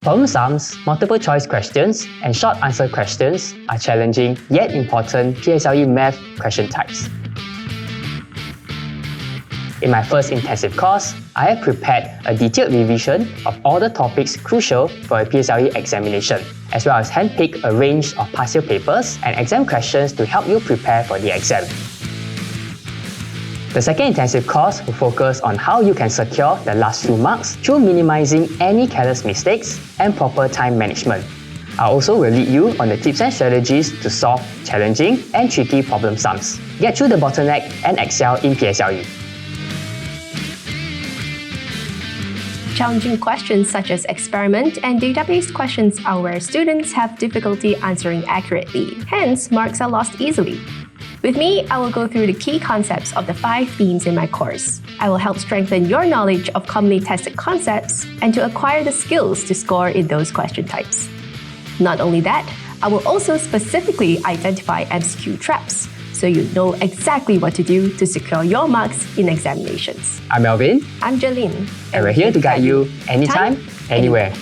Problem sums, multiple choice questions, and short answer questions are challenging yet important PSLE math question types. In my first intensive course, I have prepared a detailed revision of all the topics crucial for a PSLE examination, as well as handpick a range of past year papers and exam questions to help you prepare for the exam. The second intensive course will focus on how you can secure the last few marks through minimizing any careless mistakes and proper time management. I also will lead you on the tips and strategies to solve challenging and tricky problem sums, get through the bottleneck and excel in PSLE. Challenging questions such as experiment and database questions are where students have difficulty answering accurately, hence marks are lost easily. With me, I will go through the key concepts of the 5 themes in my course. I will help strengthen your knowledge of commonly tested concepts and to acquire the skills to score in those question types. Not only that, I will also specifically identify MCQ traps, so you know exactly what to do to secure your marks in examinations. I'm Melvin. I'm Jolene. And we're here to guide you anytime, anywhere.